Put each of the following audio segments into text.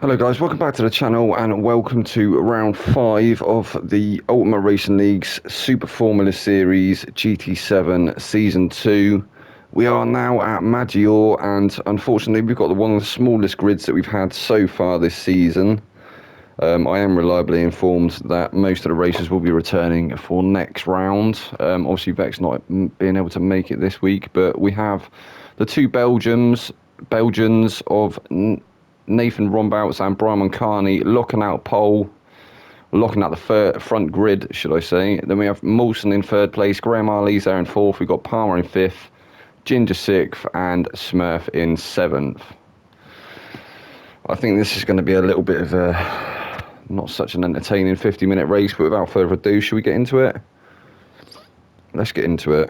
Hello guys, welcome back to the channel and welcome to round 5 of the Ultimate Racing League's Super Formula Series GT7 Season 2. We are now at Maggiore and unfortunately we've got one of the smallest grids that we've had so far this season. I am reliably informed that most of the racers will be returning for next round. Obviously Vex not being able to make it this week, but we have the two Belgians of Nathan Rombouts and Brian Moncani locking out the front grid, should I say. Then we have Molson in third place, Graham Arley's there in fourth, we've got Palmer in fifth, Ginger sixth, and Smurf in seventh. I think this is going to be a little bit of a not such an entertaining 50-minute race, but without further ado, should we get into it? Let's get into it.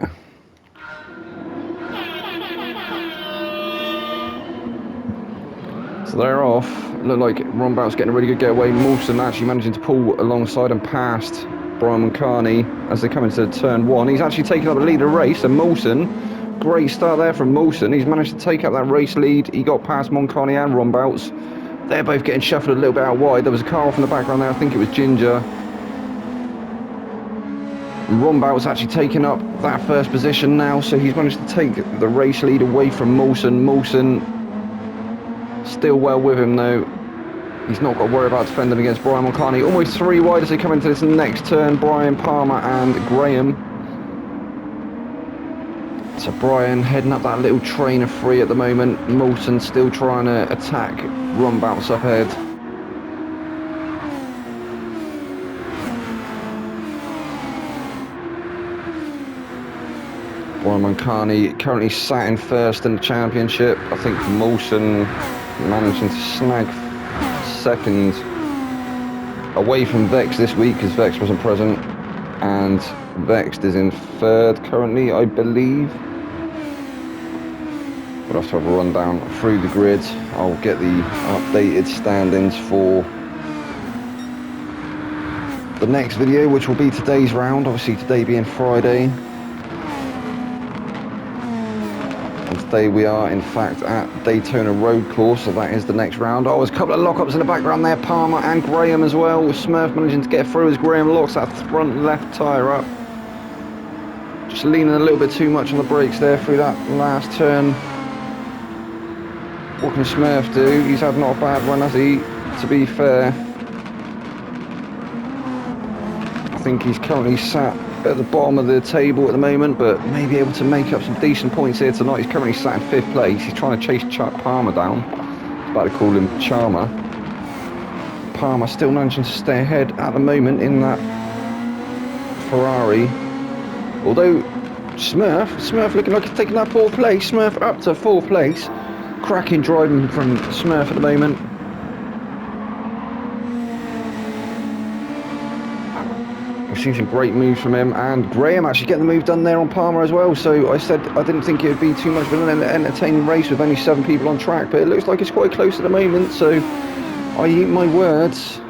So they're off. Look like Rombout's getting a really good getaway. Molson actually managing to pull alongside and past Brian Moncani as they come into turn one. He's actually taken up the lead of the race, and Molson, great start there from Molson. He's managed to take up that race lead. He got past Moncani and Rombouts. They're both getting shuffled a little bit out wide. There was a car off in the background there. I think it was Ginger. Rombouts actually taking up that first position now, so he's managed to take the race lead away from Molson. Molson still well with him though. He's not got to worry about defending against Brian Moncani. Almost three wide as they come into this next turn. Brian, Palmer and Graham. So Brian heading up that little train of three at the moment. Molson still trying to attack Rombouts up ahead. Brian Moncani currently sat in first in the championship. I think Molson managing to snag second away from Vex this week because Vex wasn't present, and Vex is in third currently, I believe. We'll have to have a rundown through the grid. I'll get the updated standings for the next video, which will be today's round, obviously today being Friday. Today we are in fact at Daytona Road Course, so that is the next round. Oh, there's a couple of lockups in the background there, Palmer and Graham as well. Smurf managing to get through as Graham locks that front left tyre up. Just leaning a little bit too much on the brakes there through that last turn. What can Smurf do? He's had not a bad run, has he? To be fair, I think he's currently sat at the bottom of the table at the moment, but may be able to make up some decent points here tonight. He's currently sat in fifth place. He's trying to chase Chuck Palmer down. It's about to call him Charmer. Palmer still managing to stay ahead at the moment in that Ferrari. Although Smurf looking like he's taking that fourth place. Smurf up to fourth place. Cracking driving from Smurf at the moment. We've seen some great moves from him, and Graham actually getting the move done there on Palmer as well. So I said I didn't think it would be too much of an entertaining race with only 7 people on track, but it looks like it's quite close at the moment, so I eat my words.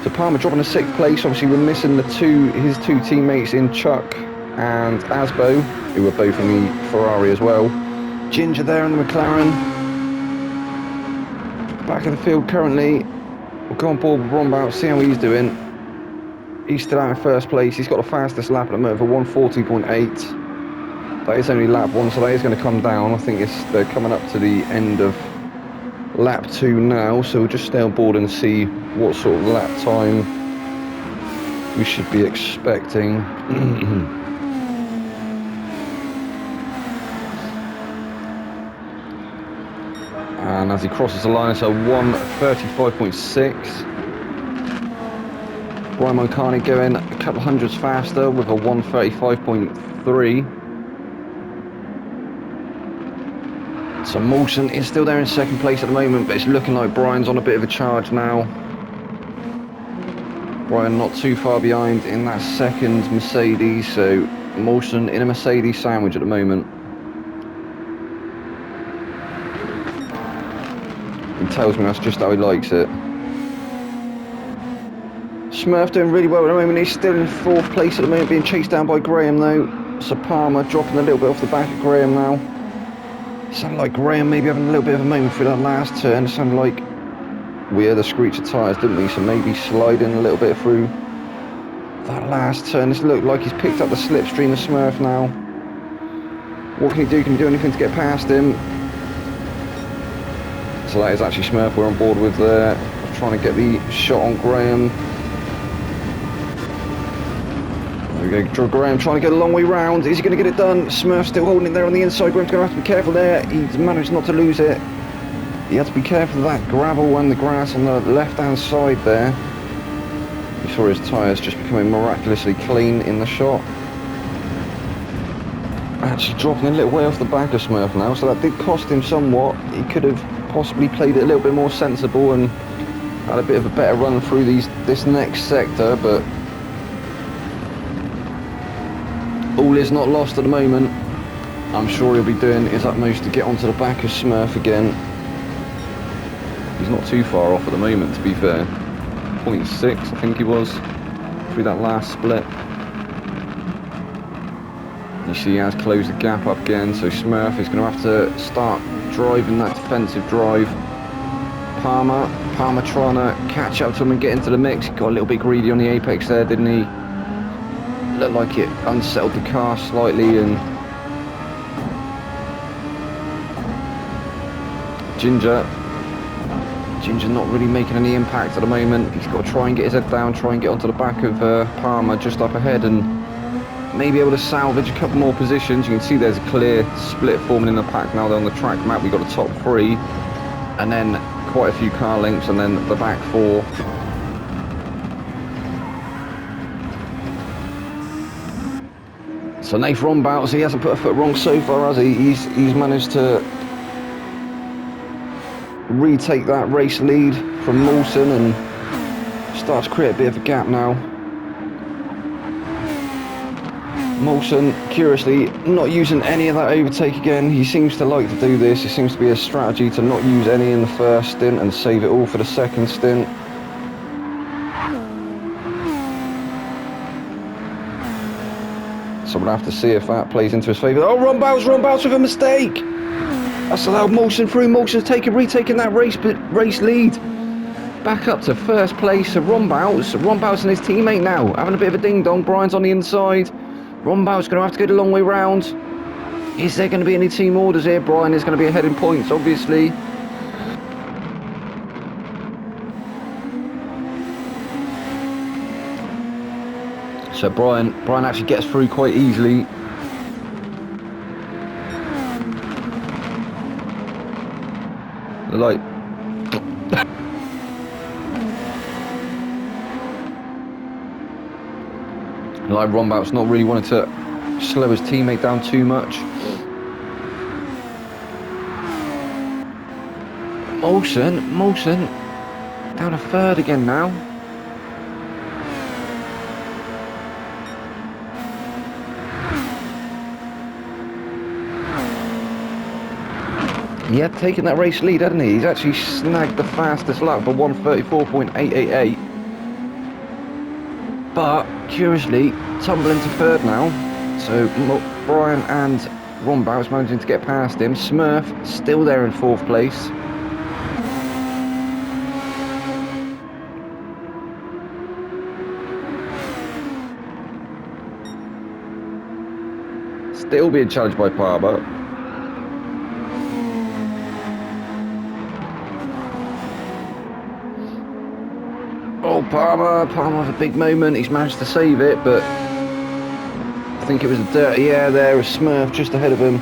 So Palmer dropping to 6th place. Obviously we're missing his two teammates in Chuck and Asbo, who were both in the Ferrari as well. Ginger there in the McLaren. Back of the field currently. We'll go on board with Rombout, see how he's doing. He's still out in first place. He's got the fastest lap at the moment for 1:40.8. That is only lap 1, so that is going to come down. I think they're coming up to the end of lap 2 now, so we'll just stay on board and see what sort of lap time we should be expecting. And as he crosses the line, it's a 1:35.6. Brian Moncani going a couple hundreds faster with a 1:35.3. So Molson is still there in second place at the moment, but it's looking like Brian's on a bit of a charge now. Brian not too far behind in that second Mercedes, so Molson in a Mercedes sandwich at the moment. He tells me that's just how he likes it. Smurf doing really well at the moment. He's still in 4th place at the moment, being chased down by Graham though. So Palmer dropping a little bit off the back of Graham now. Sounded like Graham maybe having a little bit of a moment through that last turn. It sounded like We heard the screech of tyres, didn't we? So maybe sliding a little bit through that last turn. This looked like he's picked up the slipstream of Smurf now. What can he do? Can he do anything to get past him? So that is actually Smurf we're on board with there. Trying to get the shot on Graham. There we go, Graham trying to get a long way round. Is he going to get it done? Smurf still holding it there on the inside. Graham's going to have to be careful there. He's managed not to lose it. He had to be careful of that gravel and the grass on the left-hand side there. You saw his tyres just becoming miraculously clean in the shot. Actually dropping a little way off the back of Smurf now, so that did cost him somewhat. He could have possibly played it a little bit more sensible and had a bit of a better run through this next sector, but all is not lost at the moment. I'm sure he'll be doing his utmost to get onto the back of Smurf again. He's not too far off at the moment, to be fair. 0.6 I think he was through that last split. You see he has closed the gap up again, so Smurf is going to have to start driving that defensive drive. Palmer trying to catch up to him and get into the mix. He got a little bit greedy on the apex there, didn't he? Looked like it unsettled the car slightly, and Ginger not really making any impact at the moment. He's got to try and get his head down, try and get onto the back of Palmer just up ahead, and maybe able to salvage a couple more positions. You can see there's a clear split forming in the pack now. They're on the track map. We've got the top three, and then quite a few car links, and then the back four. So Nath Rombouts, he hasn't put a foot wrong so far, has he? He's managed to retake that race lead from Mawson and start to create a bit of a gap now. Mawson, curiously, not using any of that overtake again. He seems to like to do this. It seems to be a strategy to not use any in the first stint and save it all for the second stint. So we'll have to see if that plays into his favour. Oh, Rombouts with a mistake! That's allowed Mawson through. Mawson's retaking that race lead. Back up to first place. So Rombouts and his teammate now having a bit of a ding-dong. Brian's on the inside. Rombouts going to have to go the long way round. Is there going to be any team orders here? Brian is going to be ahead in points, obviously. So Brian actually gets through quite easily. Like Rombouts not really wanting to slow his teammate down too much. Mawson down a third again now. He had taken that race lead, hadn't he? He's actually snagged the fastest lap for 1:34.888. But, curiously, tumbling to third now. So, Brian and Rombouts managing to get past him. Smurf still there in fourth place. Still being challenged by Palmer. Oh, Palmer with a big moment. He's managed to save it, but I think it was a dirty air there. A Smurf just ahead of him.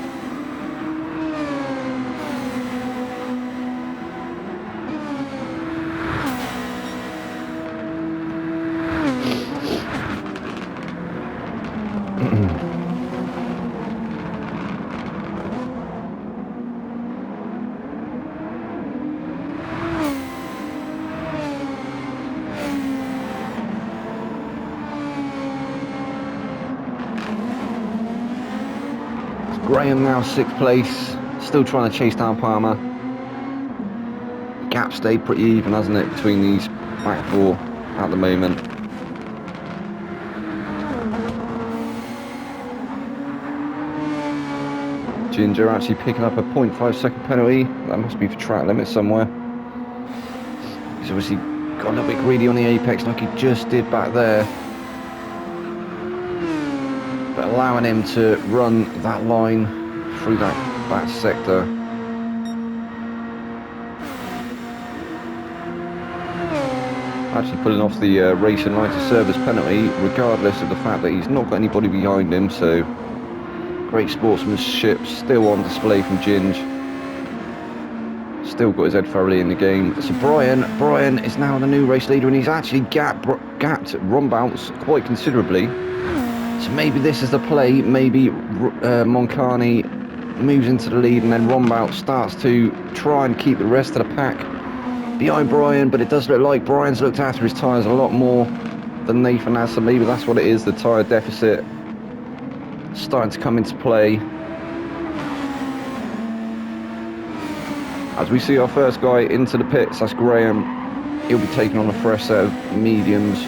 Graham now sixth place, still trying to chase down Palmer. Gap stayed pretty even, hasn't it, between these back four at the moment. Ginger actually picking up a 0.5 second penalty. That must be for track limit somewhere. He's obviously got a little bit greedy on the apex like he just did back there. But allowing him to run that line through that sector. Actually pulling off the racing line to service penalty, regardless of the fact that he's not got anybody behind him, so great sportsmanship still on display from Ginge. Still got his head thoroughly in the game. So Brian is now the new race leader, and he's actually gapped Rombouts quite considerably. So maybe this is the play. Maybe Moncani moves into the lead, and then Rombout starts to try and keep the rest of the pack behind Brian. But it does look like Brian's looked after his tyres a lot more than Nathan has. So maybe that's what it is. The tyre deficit starting to come into play. As we see our first guy into the pits, that's Graham. He'll be taking on a fresh set of mediums.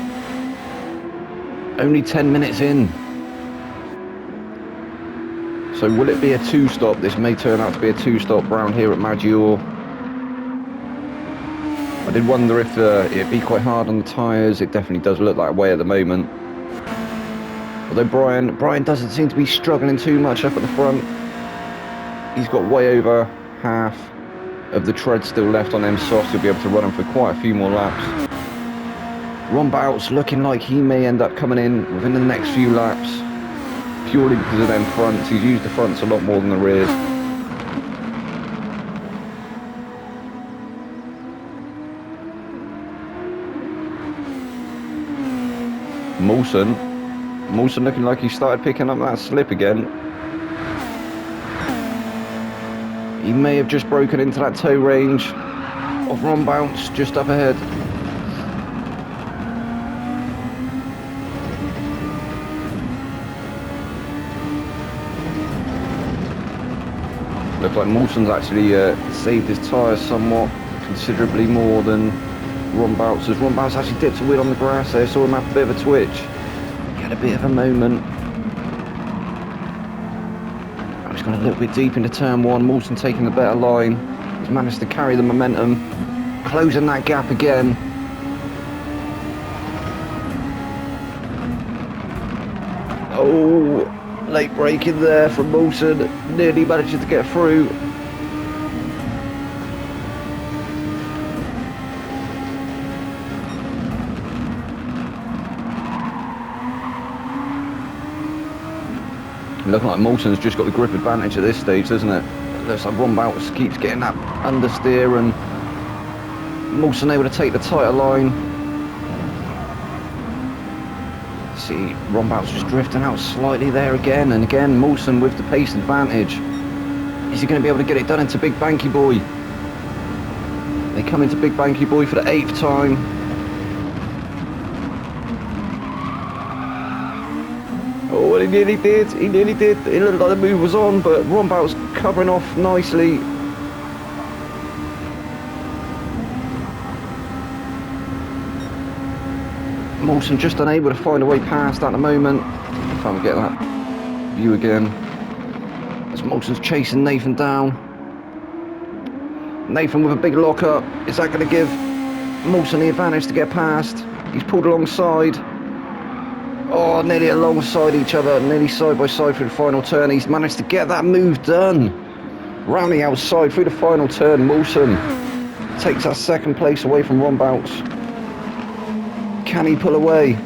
Only 10 minutes in. So will it be a two-stop? This may turn out to be a two-stop round here at Maggiore. I did wonder if it'd be quite hard on the tyres. It definitely does look that way at the moment. Although Brian doesn't seem to be struggling too much up at the front. He's got way over half of the tread still left on them softs. He'll be able to run them for quite a few more laps. Rombout's looking like he may end up coming in within the next few laps, purely because of them fronts. He's used the fronts a lot more than the rears. Mawson looking like he started picking up that slip again. He may have just broken into that toe range of Rombouts just up ahead. Looks like Mawson's actually saved his tyres somewhat, considerably more than Rombouts. As Rombouts actually dipped a wheel on the grass there, saw him have a bit of a twitch. He had a bit of a moment. He's gone a little bit deep into turn one. Mawson taking the better line. He's managed to carry the momentum, closing that gap again. Oh, late braking there from Mawson. Nearly managed to get through. Looking like Mawson's just got the grip advantage at this stage, doesn't it? It looks like Rombout keeps getting that understeer, and Mawson able to take the tighter line. See, Rombout's just drifting out slightly there again, and again Mawson with the pace advantage. Is he going to be able to get it done into Big Banky Boy? They come into Big Banky Boy for the 8th time. Oh, he nearly did. It looked like the move was on, but Rombout's covering off nicely. Mawson just unable to find a way past at the moment. If I can get that view again. As Mawson's chasing Nathan down. Nathan with a big lock up. Is that going to give Mawson the advantage to get past? He's pulled alongside. Oh, nearly alongside each other, nearly side by side through the final turn. He's managed to get that move done. Rounding outside through the final turn, Mawson takes that second place away from Rombouts. Can he pull away?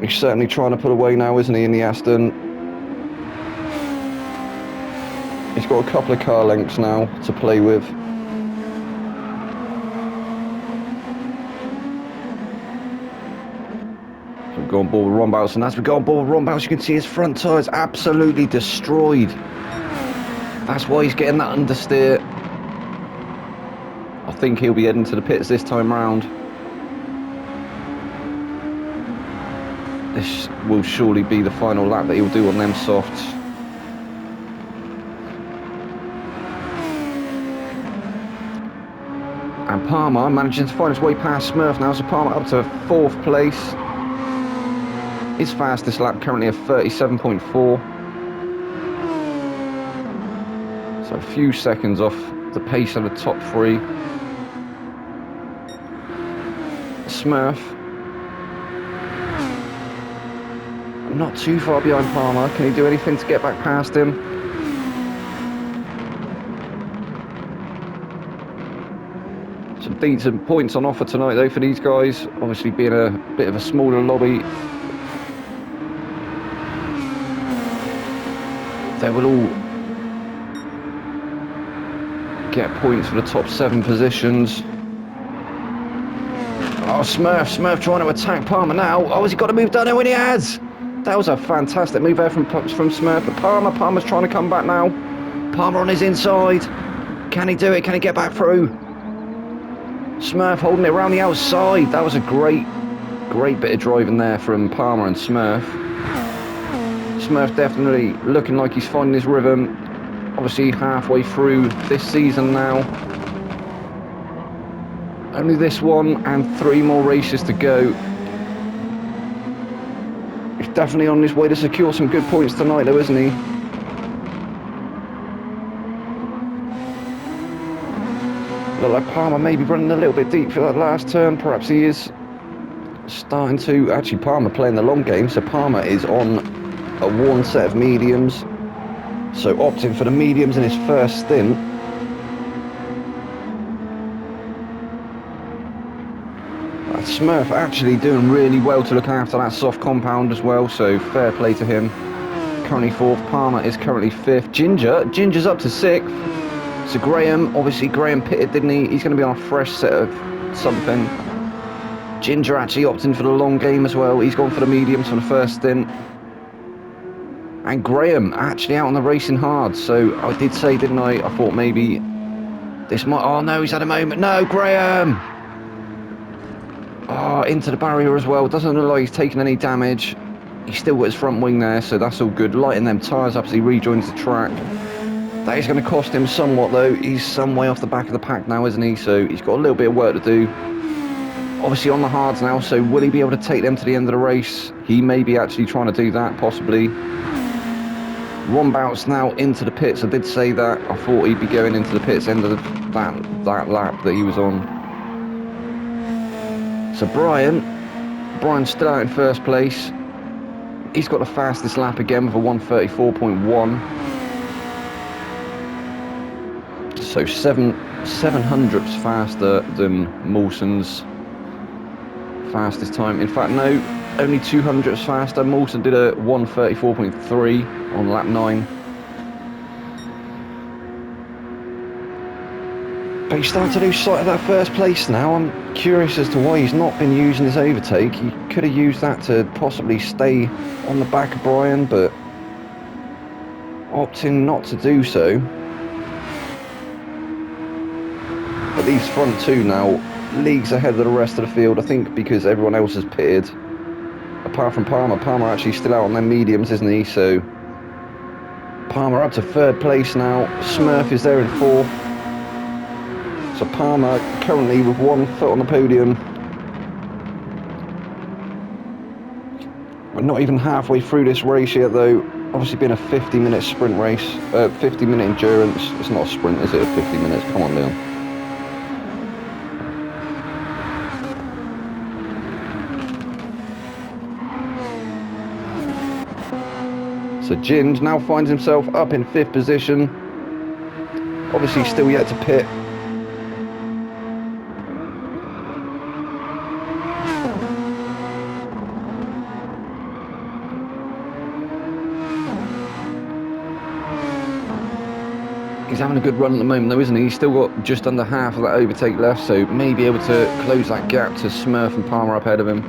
He's certainly trying to pull away now, isn't he, in the Aston? He's got a couple of car lengths now to play with. Go on board with Rombouts, and as we go on board with Rombouts, you can see his front tyres absolutely destroyed. That's why he's getting that understeer. I think he'll be heading to the pits this time round. This will surely be the final lap that he'll do on them softs. And Palmer managing to find his way past Smurf now, so Palmer up to 4th place. His fastest lap currently at 37.4. So a few seconds off the pace of the top three. Smurf. Not too far behind Palmer. Can he do anything to get back past him? Some decent points on offer tonight though for these guys. Obviously being a bit of a smaller lobby, they will all get points for the top 7 positions. Oh, Smurf trying to attack Palmer now. Oh, has he got to move down there when he has? That was a fantastic move there from Smurf. But Palmer's trying to come back now. Palmer on his inside. Can he do it? Can he get back through? Smurf holding it around the outside. That was a great bit of driving there from Palmer and Smurf. Smurf definitely looking like he's finding his rhythm. Obviously halfway through this season now. Only this one and 3 more races to go. He's definitely on his way to secure some good points tonight though, isn't he? Look like Palmer may be running a little bit deep for that last turn. Perhaps he is starting to... Actually, Palmer playing the long game, so Palmer is on a worn set of mediums. So opting for the mediums in his first stint. Smurf actually doing really well to look after that soft compound as well, so fair play to him. Currently 4th, Palmer is currently 5th. Ginger's up to 6th. So obviously Graham pitted, didn't he? He's going to be on a fresh set of something. Ginger actually opting for the long game as well. He's gone for the mediums for the first stint. And Graham actually out on the racing hard. So I did say, didn't I? I thought maybe this might... Oh no, he's had a moment. No, Graham! Oh, into the barrier as well. Doesn't look like he's taken any damage. He's still got his front wing there, so that's all good. Lighting them tyres up as he rejoins the track. That is going to cost him somewhat though. He's some way off the back of the pack now, isn't he? So he's got a little bit of work to do. Obviously on the hards now, so will he be able to take them to the end of the race? He may be actually trying to do that, possibly. Ron Bouts now into the pits. I did say that. I thought he'd be going into the pits end of that lap that he was on. So Brian's still out in first place. He's got the fastest lap again with a 1:34.1. So 7/700ths faster than Mawson's fastest time. In fact, no, only 200ths faster. Mawson did a 1:34.3 on lap 9. But he's starting to lose sight of that first place now. I'm curious as to why he's not been using his overtake. He could have used that to possibly stay on the back of Brian, but opting not to do so. But these front 2 now, leagues ahead of the rest of the field, I think because everyone else has pitted. Apart from Palmer. Palmer actually still out on their mediums, isn't he? So Palmer up to 3rd place now. Smurf is there in 4th. So Palmer currently with 1 foot on the podium. We're not even halfway through this race yet though. Obviously been a 50-minute sprint race. 50-minute endurance. It's not a sprint, is it? 50 minutes. Come on, Leon. So Ginge now finds himself up in 5th position. Obviously still yet to pit. He's having a good run at the moment though, isn't he? He's still got just under half of that overtake left, so may be able to close that gap to Smurf and Palmer up ahead of him.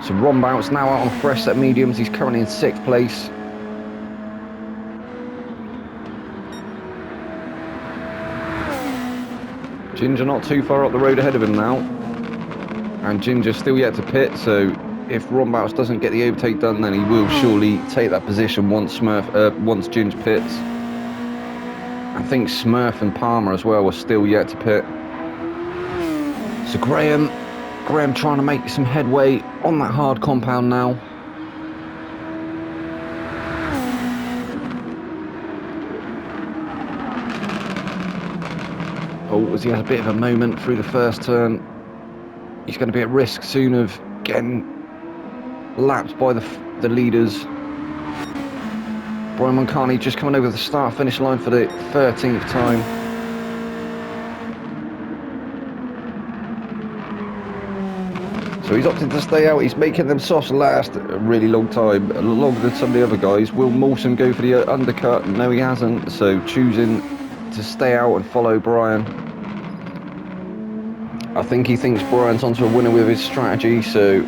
So Ron Bouts now out on a fresh set of mediums. He's currently in 6th place. Ginger not too far up the road ahead of him now. And Ginger still yet to pit, so if Ron Bouts doesn't get the overtake done, then he will surely take that position once Ginger pits. I think Smurf and Palmer as well are still yet to pit. So Graham trying to make some headway on that hard compound now. Oh, as he has a bit of a moment through the first turn, he's going to be at risk soon of getting lapped by the leaders. Brian Moncani just coming over the start-finish line for the 13th time. So he's opting to stay out. He's making them softs last a really long time, longer than some of the other guys. Will Mawson go for the undercut? No, he hasn't. So choosing to stay out and follow Brian. I think he thinks Brian's onto a winner with his strategy, so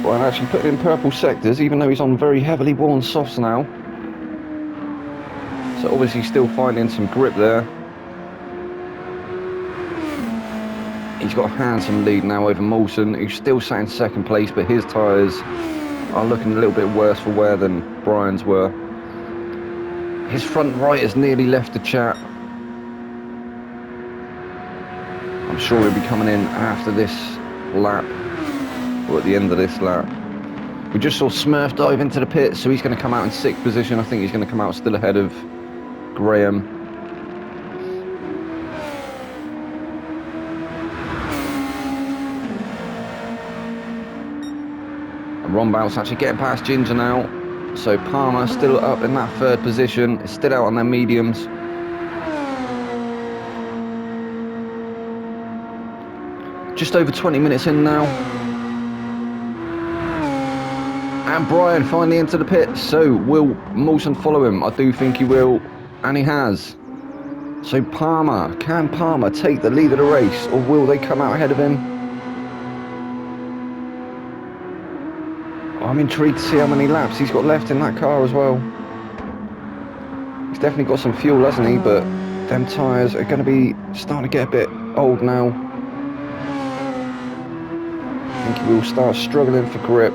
Brian actually put in purple sectors, even though he's on very heavily worn softs now. So obviously still finding some grip there. He's got a handsome lead now over Mawson, who's still sat in second place, but his tyres are looking a little bit worse for wear than Brian's were. His front right has nearly left the chat. I'm sure he'll be coming in after this lap, or at the end of this lap. We just saw Smurf dive into the pit, so he's going to come out in 6th position. I think he's going to come out still ahead of Graham. And Ron Bout's actually getting past Ginger now. So Palmer still up in that 3rd position. It's still out on their mediums. Just over 20 minutes in now. And Brian finally into the pit. So will Mawson follow him? I do think he will. And he has. So Palmer, can Palmer take the lead of the race? Or will they come out ahead of him? I'm intrigued to see how many laps he's got left in that car as well. He's definitely got some fuel, hasn't he? But them tyres are going to be starting to get a bit old now. I think he will start struggling for grip.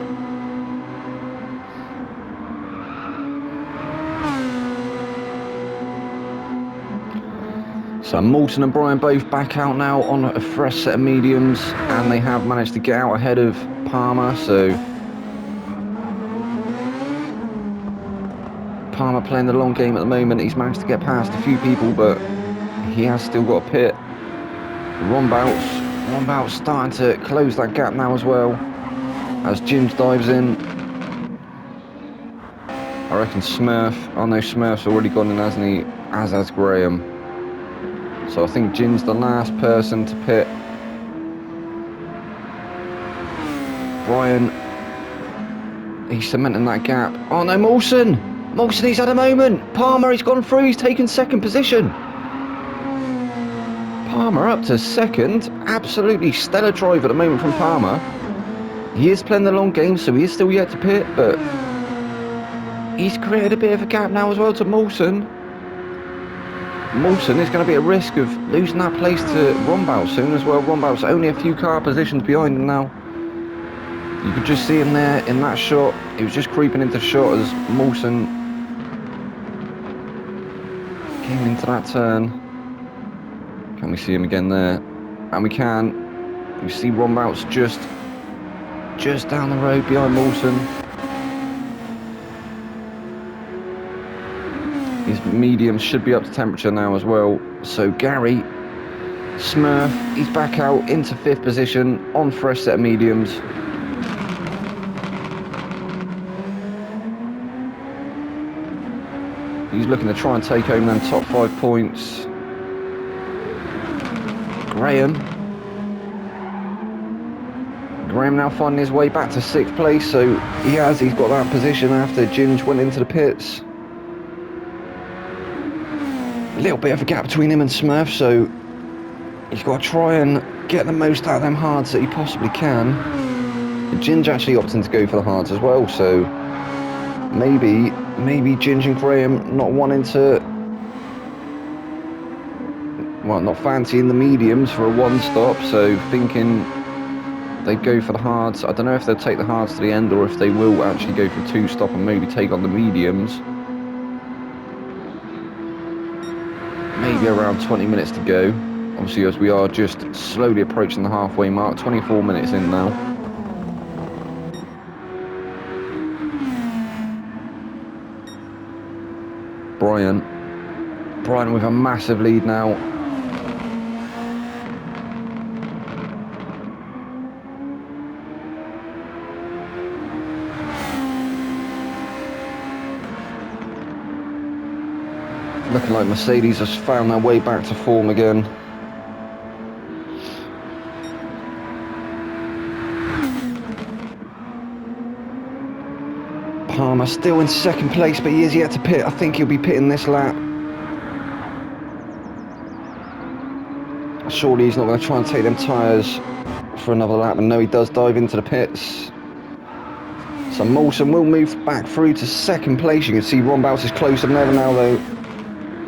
So Mawson and Brian both back out now on a fresh set of mediums, and they have managed to get out ahead of Palmer. So Palmer playing the long game at the moment. He's managed to get past a few people, but he has still got a pit. Ron Bout's starting to close that gap now as well, as Jims dives in. I reckon Smurf, oh no, Smurf's already gone in, hasn't he? As has Graham. So I think Jim's the last person to pit. Brian, he's cementing that gap. Oh no, Mawson, he's had a moment. Palmer, he's gone through, he's taken 2nd position. Palmer up to 2nd. Absolutely stellar drive at the moment from Palmer. He is playing the long game, so he is still yet to pit, but he's created a bit of a gap now as well to Mawson. Mawson is going to be at risk of losing that place to Ron Bout soon as well. Ron Bout's only a few car positions behind him now. You could just see him there in that shot. He was just creeping into shot as Mawson came into that turn. Can we see him again there? And we can. We see Ron Bout's just down the road behind Mawson. His mediums should be up to temperature now as well. So Gary Smurf, he's back out into 5th position on fresh set of mediums. He's looking to try and take home them top 5 points. Graham now finding his way back to 6th place, so he's got that position after Ginge went into the pits. A little bit of a gap between him and Smurf, so he's got to try and get the most out of them hards that he possibly can. Ginge actually opting to go for the hards as well, so maybe Ginge and Graham not wanting to, well, not fancying the mediums for a 1-stop, so thinking they'd go for the hards. I don't know if they'll take the hards to the end or if they will actually go for 2-stop and maybe take on the mediums. Maybe around 20 minutes to go. Obviously, as we are just slowly approaching the halfway mark, 24 minutes in now. Brian with a massive lead now. Looking like Mercedes has found their way back to form again. Palmer still in second place, but he is yet to pit. I think he'll be pitting this lap. Surely he's not going to try and take them tyres for another lap, and no, he does dive into the pits. So Mawson will move back through to second place. You can see Ron Bouts is closer than ever now, though.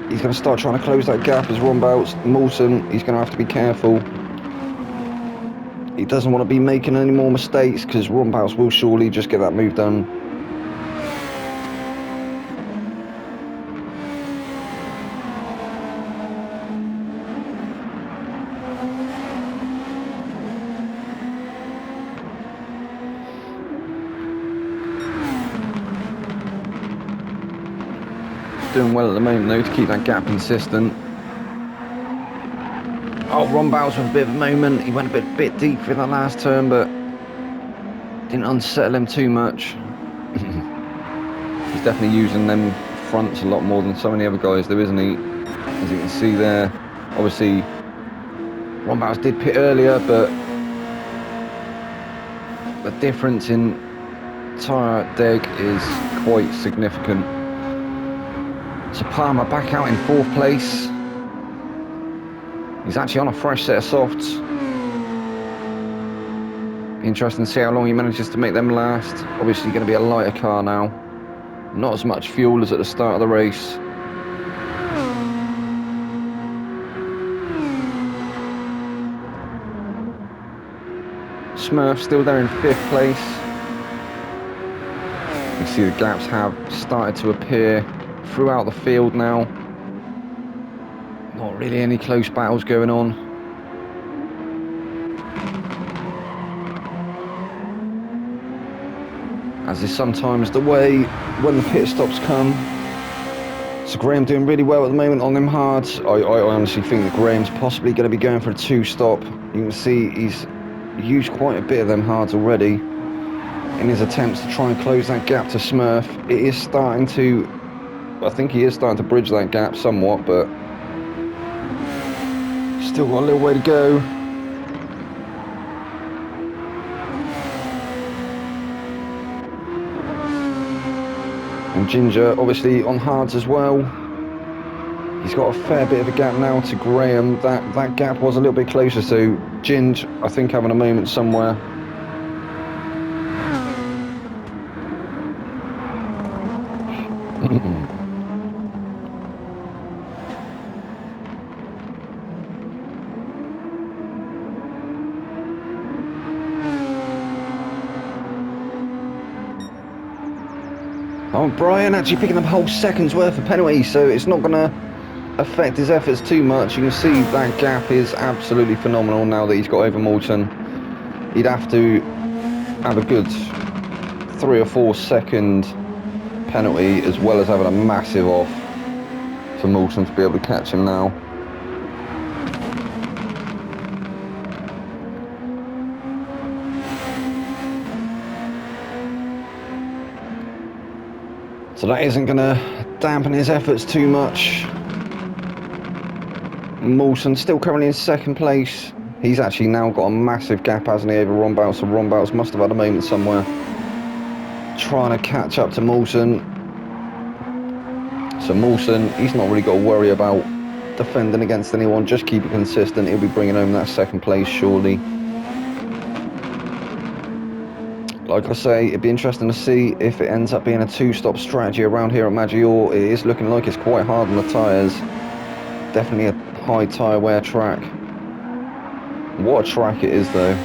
He's going to start trying to close that gap as Ron Bouts. Mawson, he's going to have to be careful. He doesn't want to be making any more mistakes, because Ron Bouts will surely just get that move done. Doing well at the moment though to keep that gap consistent. Oh, Ron Bowles with a bit of a moment. He went a bit deep for the last turn, but didn't unsettle him too much. He's definitely using them fronts a lot more than some of the other guys though, isn't he? As you can see there, obviously Ron Bowles did pit earlier, but the difference in tyre deg is quite significant. So Palmer back out in fourth place. He's actually on a fresh set of softs. Be interesting to see how long he manages to make them last. Obviously going to be a lighter car now. Not as much fuel as at the start of the race. Smurf still there in fifth place. You see the gaps have started to appear throughout the field now. Not really any close battles going on. As is sometimes the way when the pit stops come. So Graham doing really well at the moment on them hards. I honestly think that Graham's possibly going to be going for a two-stop. You can see he's used quite a bit of them hards already in his attempts to try and close that gap to Smurf. It is starting to, I think he is starting to bridge that gap somewhat, but still got a little way to go. And Ginger obviously on hards as well. He's got a fair bit of a gap now to Graham. That gap was a little bit closer, so Ginge I think having a moment somewhere. Oh, Brian actually picking up a whole second's worth of penalties, so it's not going to affect his efforts too much. You can see that gap is absolutely phenomenal now that he's got over Moulton. He'd have to have a good 3 or 4 second penalty as well as having a massive off for Moulton to be able to catch him now. So that isn't going to dampen his efforts too much. Mawson still currently in second place. He's actually now got a massive gap, hasn't he, over Ron Bouts. So Ron Bouts must have had a moment somewhere trying to catch up to Mawson. So Mawson, he's not really got to worry about defending against anyone. Just keep it consistent. He'll be bringing home that second place surely. Like I say, it'd be interesting to see if it ends up being a two-stop strategy around here at Maggiore. It is looking like it's quite hard on the tyres. Definitely a high tyre wear track. What a track it is though.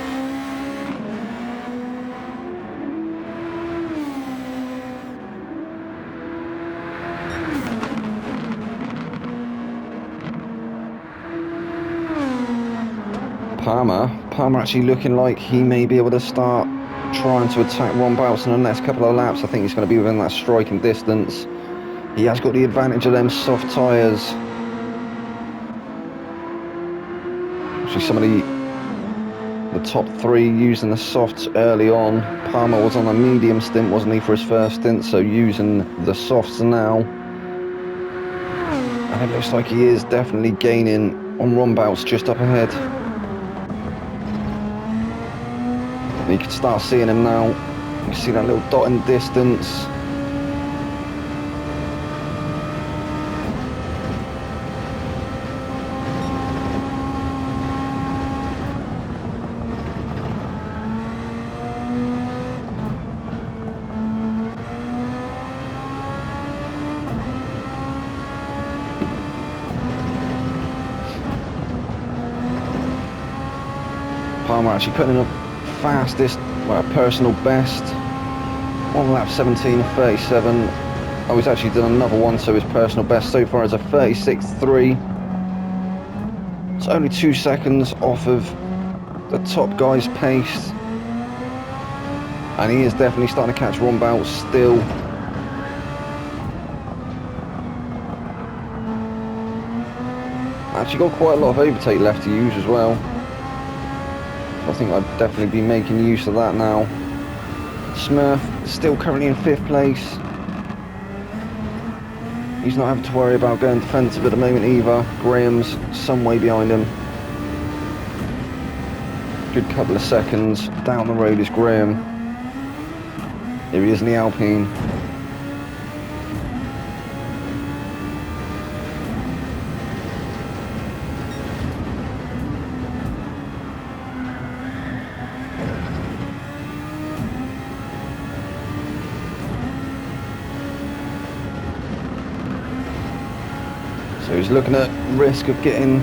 Palmer actually looking like he may be able to start trying to attack Ron Bouts in the next couple of laps. I think he's going to be within that striking distance. He has got the advantage of them soft tyres. Actually, some of the top three using the softs early on. Palmer was on a medium stint, wasn't he, for his first stint, so using the softs now. And it looks like he is definitely gaining on Ron Bouts just up ahead. You can start seeing him now. You can see that little dot in the distance. Palmer actually putting up fastest, well, personal best on lap 17 of 37. Oh, he's actually done another one, so his personal best so far is a 36.3. It's only 2 seconds off of the top guy's pace, and he is definitely starting to catch Ron Bouts still. Actually got quite a lot of overtake left to use as well. I think I'd definitely be making use of that now. Smurf still currently in 5th place. He's not having to worry about going defensive at the moment either. Graham's some way behind him. Good couple of seconds. Down the road is Graham. Here he is in the Alpine. So he's looking at risk of getting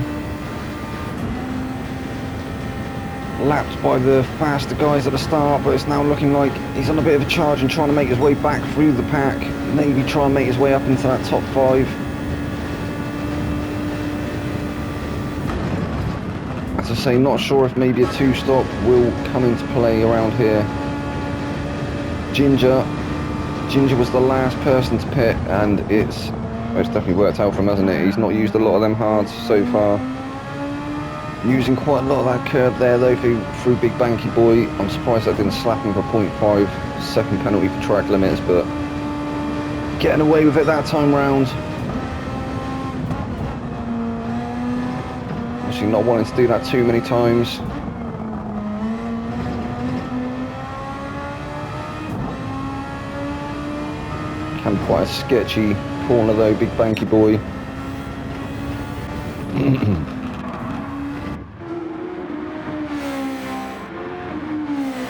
lapped by the faster guys at the start, but it's now looking like he's on a bit of a charge and trying to make his way back through the pack. Maybe try and make his way up into that top 5. As I say, not sure if maybe a 2-stop will come into play around here. Ginger was the last person to pit, and it's definitely worked out for him, hasn't it? He's not used a lot of them hards so far. Using quite a lot of that curb there though through Big Banky Boy. I'm surprised that didn't slap him for 0.5 second penalty for track limits, but getting away with it that time round. Actually not wanting to do that too many times. Can be quite a sketchy corner though, Big Banky Boy.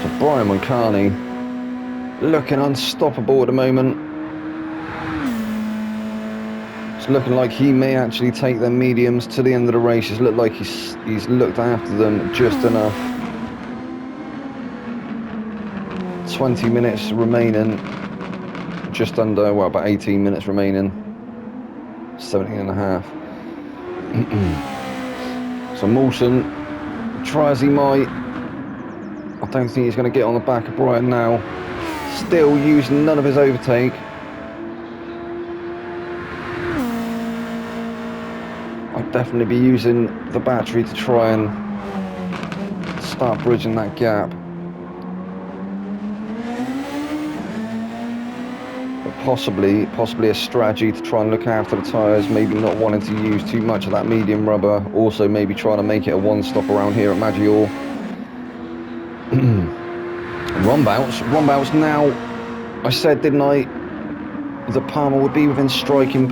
So Brian Moncani looking unstoppable at the moment. It's looking like he may actually take their mediums to the end of the race. It's looked like he's looked after them just enough. 20 minutes remaining. Just under, well, about 18 minutes remaining. 17 and a half. So Mawson, try as he might, I don't think he's going to get on the back of Brian now. Still using none of his overtake. I'd definitely be using the battery to try and start bridging that gap. Possibly a strategy to try and look after the tyres, maybe not wanting to use too much of that medium rubber, also maybe trying to make it a one-stop around here at Maggiore. Ron Bouts now, I said, didn't I, that Palmer would be within striking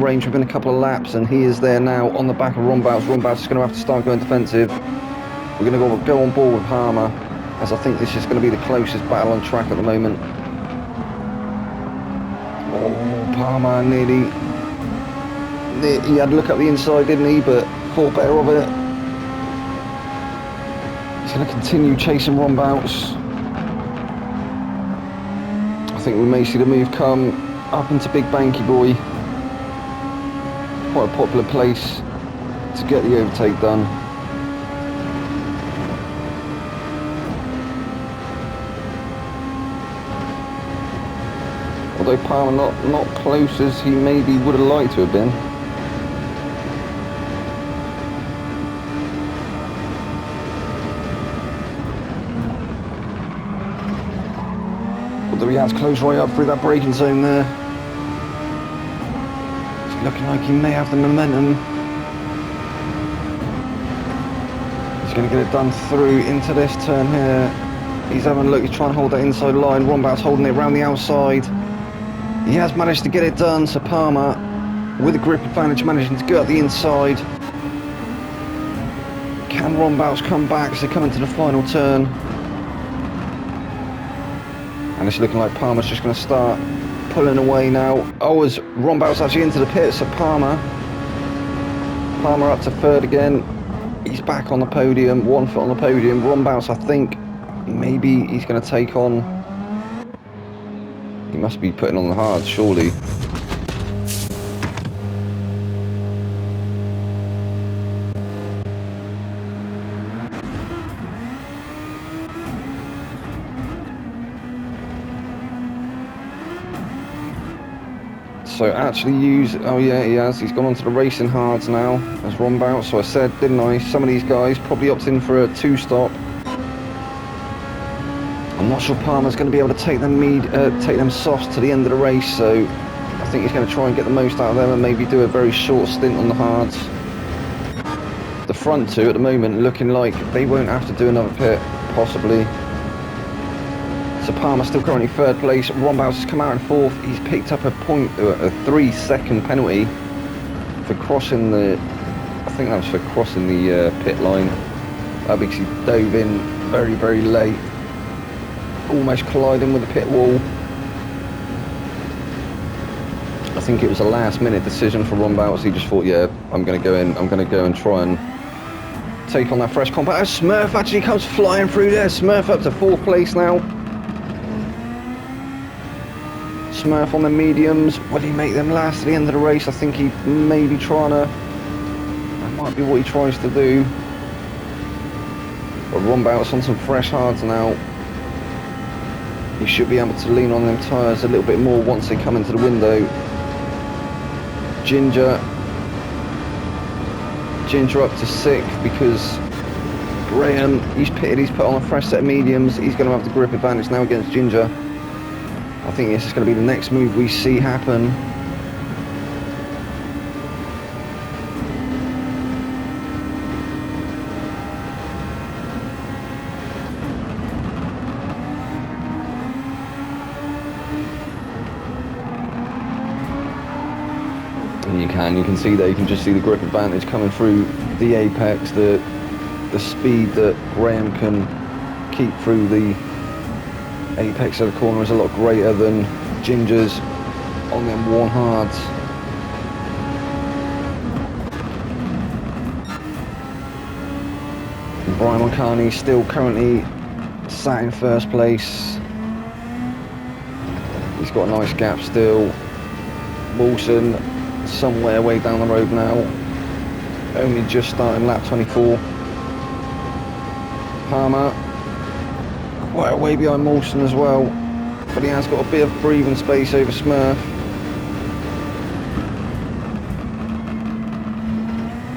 range within a couple of laps, and he is there now on the back of Ron Bouts. Ron Bouts is going to have to start going defensive. We're going to go on board with Palmer, as I think this is going to be the closest battle on track at the moment. Palmer nearly, he had to look up the inside, didn't he, but thought better of it. He's going to continue chasing Ron Bouts. I think we may see the move come up into Big Banky Boy. Quite a popular place to get the overtake done. although Palmer not close as he maybe would have liked to have been. Although he has closed right up through that braking zone there. It's looking like he may have the momentum. He's going to get it done through into this turn here. He's having a look, he's trying to hold that inside line. Rombaut's holding it around the outside. He has managed to get it done, so Palmer, with a grip advantage, managing to go out the inside. Can Rombaut's come back as they come into the final turn? And it's looking like Palmer's just going to start pulling away now. Oh, as Rombaut's actually into the pit, so Palmer up to third again. He's back on the podium, 1 foot on the podium. Rombaut's, I think, maybe he's going to take on... He must be putting on the hard, surely. So actually use... Oh yeah, he has. He's gone on to the racing hards now as Rombaut. So I said, didn't I? Some of these guys probably opt in for a 2-stop. I'm not sure Palmer's going to be able to take them softs to the end of the race. So I think he's going to try and get the most out of them and maybe do a very short stint on the hards. The front two at the moment looking like they won't have to do another pit, possibly. So Palmer's still currently third place. Rombaut's has come out in fourth. He's picked up a 3-second penalty for crossing the... I think that was for crossing the pit line. Because he dove in very, very late. Almost colliding with the pit wall. I think it was a last-minute decision for Rombaut. So he just thought, yeah, I'm going to go in. I'm going to go and try and take on that fresh compact. Smurf actually comes flying through there. Smurf up to fourth place now. Smurf on the mediums. Will he make them last at the end of the race? I think he may be trying to... That might be what he tries to do. But Rombaut's on some fresh hards now. He should be able to lean on them tyres a little bit more once they come into the window. Ginger up to 6th because Graham, he's pitted, he's put on a fresh set of mediums. He's going to have the grip advantage now against Ginger. I think this is going to be the next move we see happen. And you can see there, you can just see the grip advantage coming through the apex. The speed that Graham can keep through the apex of the corner is a lot greater than Ginger's on them worn hards. And Brian Mulcahy still currently sat in first place. He's got a nice gap still. Wilson somewhere way down the road now, only just starting lap 24. Palmer quite a way behind Mawson as well, but he has got a bit of breathing space over Smurf.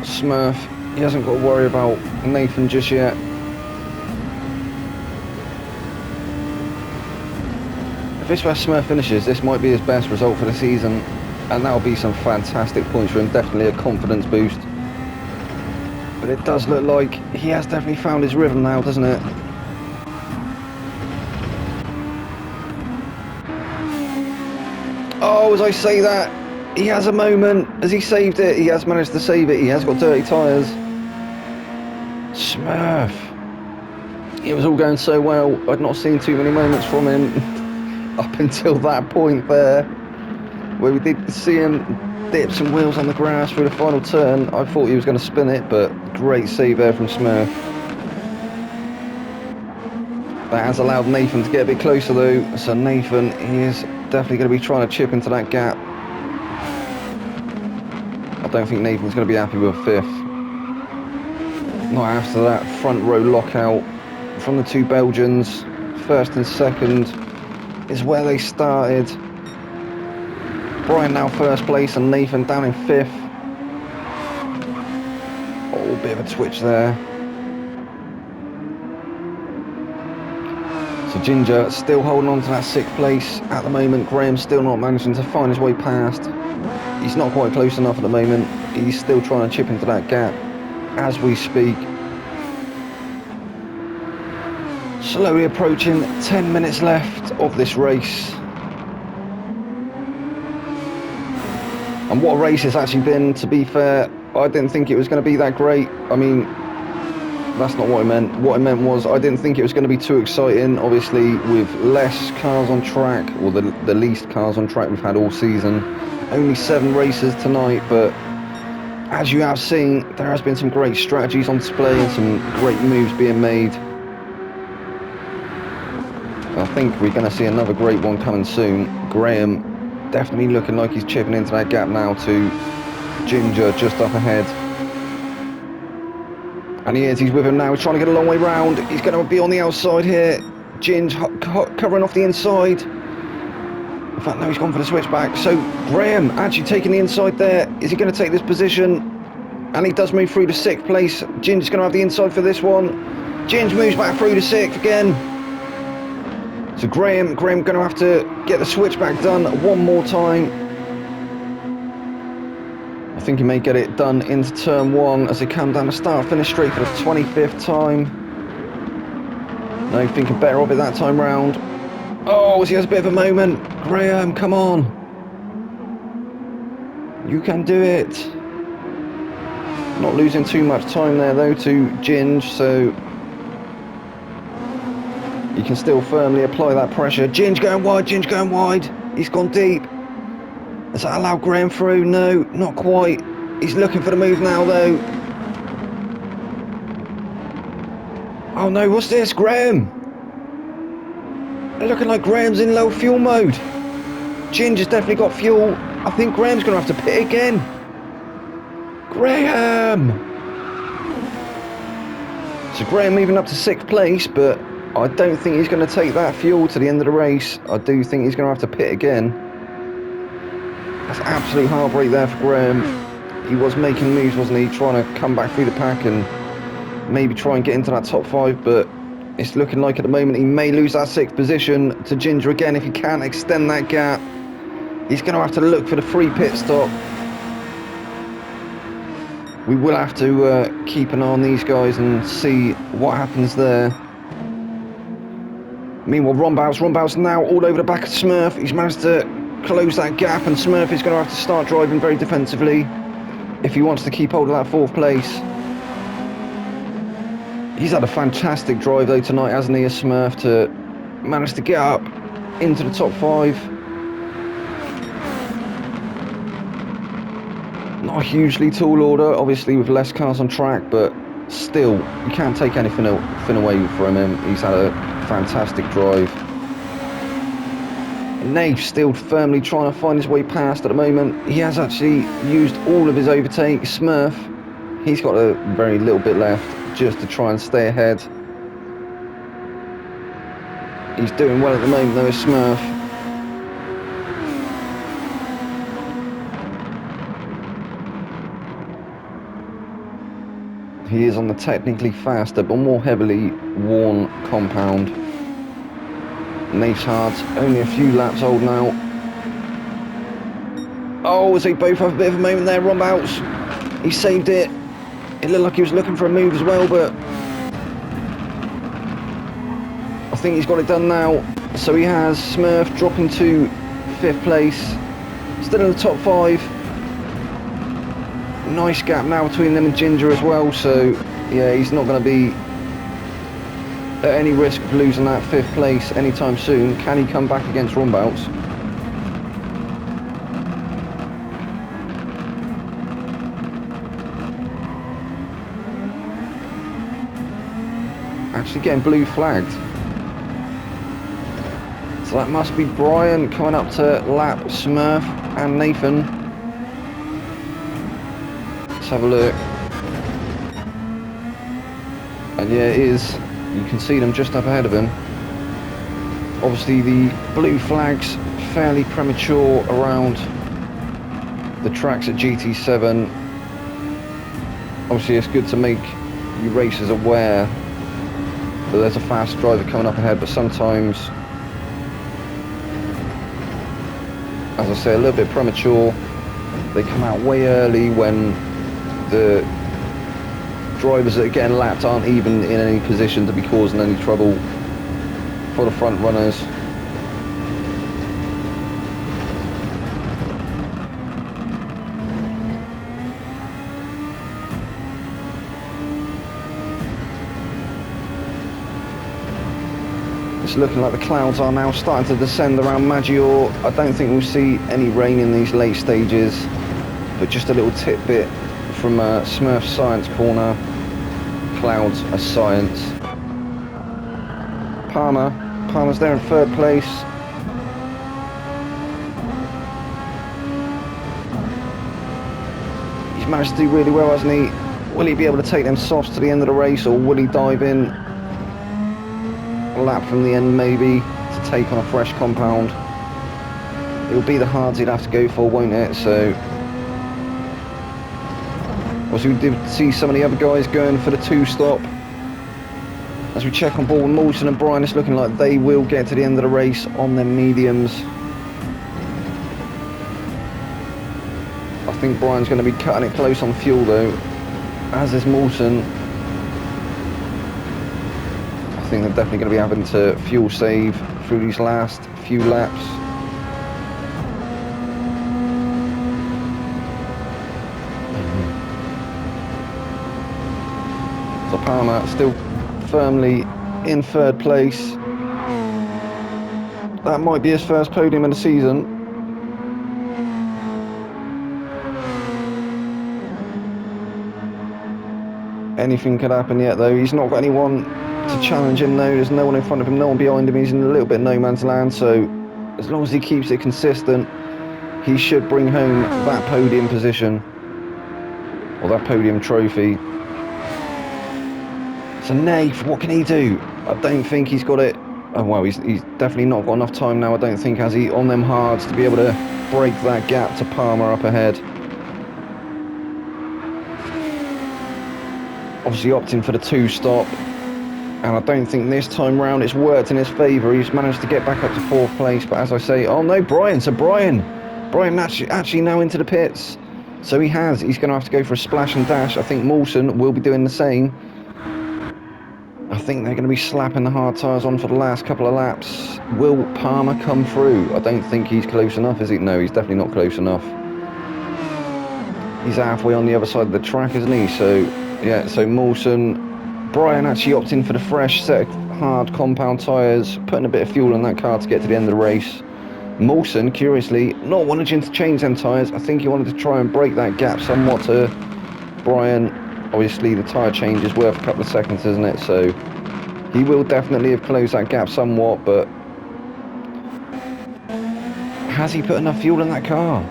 Smurf, he hasn't got to worry about Nathan just yet. If this is where Smurf finishes, this might be his best result for the season, and that'll be some fantastic points for him, definitely a confidence boost. But it does look like he has definitely found his rhythm now, doesn't it? Oh, as I say that, he has a moment. As he saved it, he has managed to save it. He has got dirty tyres. Smurf. It was all going so well. I'd not seen too many moments from him up until that point there, where we did see him dip some wheels on the grass through the final turn. I thought he was going to spin it, but great save there from Smurf. That has allowed Nathan to get a bit closer though, so Nathan, he is definitely going to be trying to chip into that gap. I don't think Nathan's going to be happy with a 5th. Not after that front row lockout from the two Belgians. 1st and 2nd is where they started. Brian now first place and Nathan down in 5th. Oh, bit of a twitch there. So Ginger still holding on to that 6th place at the moment. Graham still not managing to find his way past. He's not quite close enough at the moment. He's still trying to chip into that gap as we speak. Slowly approaching 10 minutes left of this race. And what a race it's actually been, to be fair. I didn't think it was going to be that great. I mean, that's not what I meant. What I meant was I didn't think it was going to be too exciting. Obviously, with less cars on track, or the least cars on track we've had all season. Only 7 races tonight, but as you have seen, there has been some great strategies on display and some great moves being made. I think we're going to see another great one coming soon. Graham definitely looking like he's chipping into that gap now to Ginger just up ahead. And he is, he's with him now, he's trying to get a long way round. He's going to be on the outside here. Ginger covering off the inside. In fact, no, he's gone for the switchback. So Graham actually taking the inside there. Is he going to take this position? And he does move through to 6th place. Ginger's going to have the inside for this one. Ginger moves back through to 6th again. So Graham going to have to get the switchback done one more time. I think he may get it done into turn 1 as they come down the start finish straight for the 25th time. No, thinking better of it that time round. Oh, as he has a bit of a moment. Graham, come on. You can do it. Not losing too much time there though to Ginge, so you can still firmly apply that pressure. Ginge going wide, Ginge going wide. He's gone deep. Does that allow Graham through? No, not quite. He's looking for the move now though. Oh no, what's this? Graham! Looking like Graham's in low fuel mode. Ginger's definitely got fuel. I think Graham's going to have to pit again. Graham! So Graham moving up to 6th place, but I don't think he's going to take that fuel to the end of the race. I do think he's going to have to pit again. That's absolute heartbreak there for Graham. He was making moves, wasn't he? Trying to come back through the pack and maybe try and get into that top 5, but it's looking like at the moment he may lose that 6th position to Ginger again if he can't extend that gap. He's going to have to look for the free pit stop. We will have to keep an eye on these guys and see what happens there. Meanwhile, Rombout's now all over the back of Smurf. He's managed to close that gap, and Smurf is going to have to start driving very defensively if he wants to keep hold of that 4th place. He's had a fantastic drive though tonight, hasn't he, as Smurf, to manage to get up into the top 5. Not a hugely tall order, obviously with less cars on track, but still, you can't take anything away from him. He's had a fantastic drive. Nave still firmly trying to find his way past at the moment. He has actually used all of his overtake. Smurf, he's got a very little bit left just to try and stay ahead. He's doing well at the moment though, Smurf. He is on the technically faster but more heavily worn compound. Nate's Hard's only a few laps old now. Oh, as they both have a bit of a moment there, Rombouts. He saved it. It looked like he was looking for a move as well, but I think he's got it done now. So he has. Smurf dropping to 5th place. Still in the top 5. Nice gap now between them and Ginger as well, so yeah, he's not going to be at any risk of losing that 5th place anytime soon. Can he come back against Rombouts? Actually getting blue flagged. So that must be Brian coming up to lap Smurf and Nathan. Let's have a look. And yeah, it is. You can see them just up ahead of him. Obviously the blue flags fairly premature around the tracks at GT7, obviously it's good to make you racers aware that there's a fast driver coming up ahead, but sometimes, as I say, a little bit premature. They come out way early when the drivers that are getting lapped aren't even in any position to be causing any trouble for the front runners. It's looking like the clouds are now starting to descend around Maggiore. I don't think we'll see any rain in these late stages, but just a little tidbit from Smurf Science Corner. Clouds are science. Palmer's there in third place. He's managed to do really well, hasn't he? Will he be able to take them softs to the end of the race, or will he dive in a lap from the end maybe to take on a fresh compound? It'll be the hards he'd have to go for, won't it? So obviously we did see some of the other guys going for the two-stop. As we check on board with Mawson and Brian, it's looking like they will get to the end of the race on their mediums. I think Brian's going to be cutting it close on fuel though, as is Mawson. I think they're definitely going to be having to fuel save through these last few laps. So Palmer still firmly in third place. That might be his first podium of the season. Anything could happen yet though. He's not got anyone to challenge him though. There's no one in front of him, no one behind him. He's in a little bit no man's land, so as long as he keeps it consistent, he should bring home that podium position, or that podium trophy. So Nath, what can he do? I don't think he's got it. Oh well, he's definitely not got enough time now, I don't think, has he, on them hards to be able to break that gap to Palmer up ahead. Obviously opting for the two-stop, and I don't think this time round it's worked in his favour. He's managed to get back up to fourth place, but as I say, oh no, Brian actually now into the pits. So he's going to have to go for a splash and dash. I think Mawson will be doing the same. I think they're going to be slapping the hard tyres on for the last couple of laps. Will Palmer come through? I don't think he's close enough, is he? No, he's definitely not close enough. He's halfway on the other side of the track, isn't he? So, yeah, so Mawson, Brian actually opting for the fresh set of hard compound tyres, putting a bit of fuel in that car to get to the end of the race. Mawson, curiously, not wanting to change them tyres. I think he wanted to try and break that gap somewhat to Brian. Obviously, the tyre change is worth a couple of seconds, isn't it? So he will definitely have closed that gap somewhat, but has he put enough fuel in that car?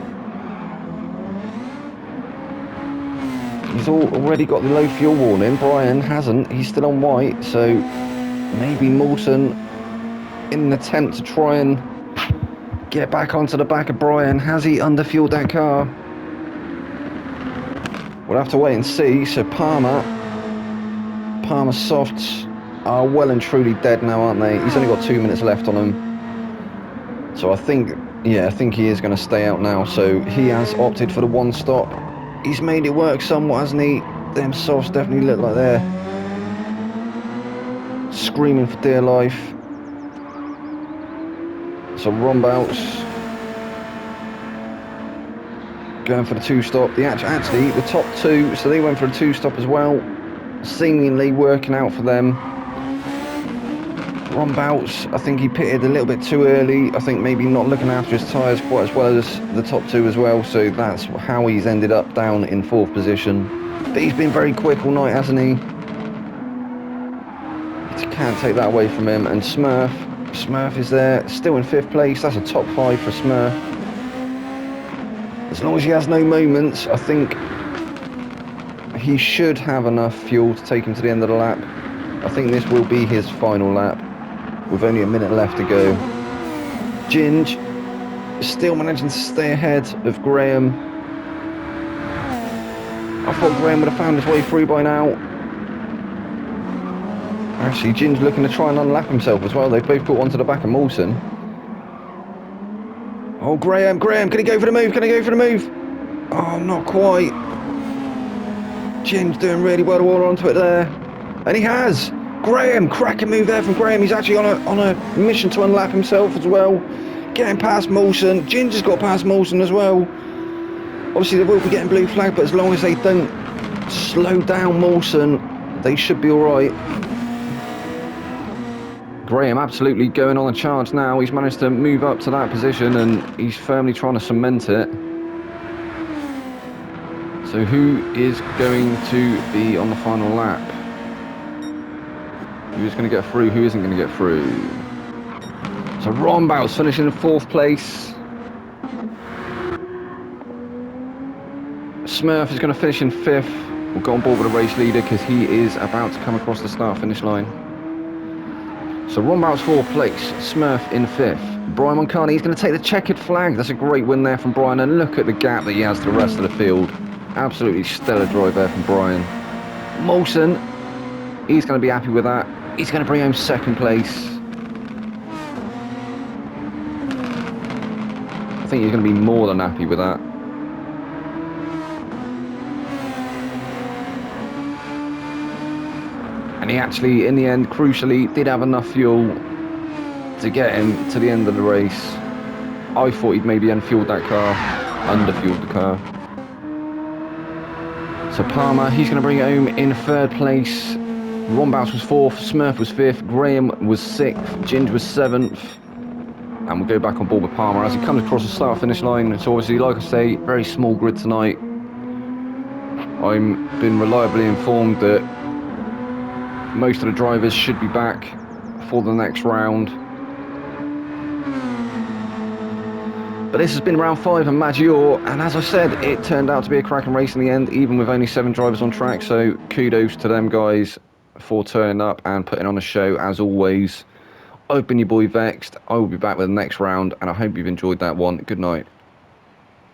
He's already got the low fuel warning. Brian hasn't. He's still on white, so maybe Mawson, in an attempt to try and get back onto the back of Brian, has he underfueled that car? We'll have to wait and see. So Palmer's softs are well and truly dead now, aren't they? He's only got 2 minutes left on him. So I think he is going to stay out now. So he has opted for the one stop. He's made it work somewhat, hasn't he? Them softs definitely look like they're screaming for dear life. So Rombouts going for the two-stop. Actually, the top two, so they went for a two-stop as well. Seemingly working out for them. Rombouts, I think he pitted a little bit too early. I think maybe not looking after his tyres quite as well as the top two as well. So that's how he's ended up down in fourth position. But he's been very quick all night, hasn't he? You can't take that away from him. And Smurf is there, still in fifth place. That's a top five for Smurf. As long as he has no moments, I think he should have enough fuel to take him to the end of the lap. I think this will be his final lap, with only a minute left to go. Ginge still managing to stay ahead of Graham. I thought Graham would have found his way through by now. Actually, Gin's looking to try and unlap himself as well. They've both got one to the back of Mawson. Oh, Graham, can he go for the move? Can he go for the move? Oh, not quite. Gin's doing really well to hold on to it there. And he has. Graham, cracking move there from Graham. He's actually on a mission to unlap himself as well. Getting past Mawson. Gin just got past Mawson as well. Obviously, they will be getting blue flag, but as long as they don't slow down Mawson, they should be all right. Graham absolutely going on a charge now. He's managed to move up to that position and he's firmly trying to cement it. So who is going to be on the final lap? Who's going to get through? Who isn't going to get through? So Rombaut's finishing in 4th place. Smurf is going to finish in 5th. We'll go on board with the race leader because he is about to come across the start-finish line. So Rombaut's 4th place, Smurf in 5th. Brian Moncani, he's going to take the checkered flag. That's a great win there from Brian. And look at the gap that he has to the rest of the field. Absolutely stellar drive there from Brian. Mawson, he's going to be happy with that. He's going to bring home 2nd place. I think he's going to be more than happy with that. And he actually, in the end, crucially, did have enough fuel to get him to the end of the race. I thought he'd maybe unfueled that car, underfueled the car. So Palmer, he's going to bring it home in 3rd place. Rombaus was 4th, Smurf was 5th, Graham was 6th, Ginge was 7th. And we'll go back on board with Palmer as he comes across the start-finish line. So obviously, like I say, very small grid tonight. I'm been reliably informed that most of the drivers should be back for the next round. But this has been round 5 of Maggiore, and as I said, it turned out to be a cracking race in the end, even with only 7 drivers on track. So kudos to them guys for turning up and putting on a show as always. I've been your boy Vexed. I will be back with the next round, and I hope you've enjoyed that one. Good night.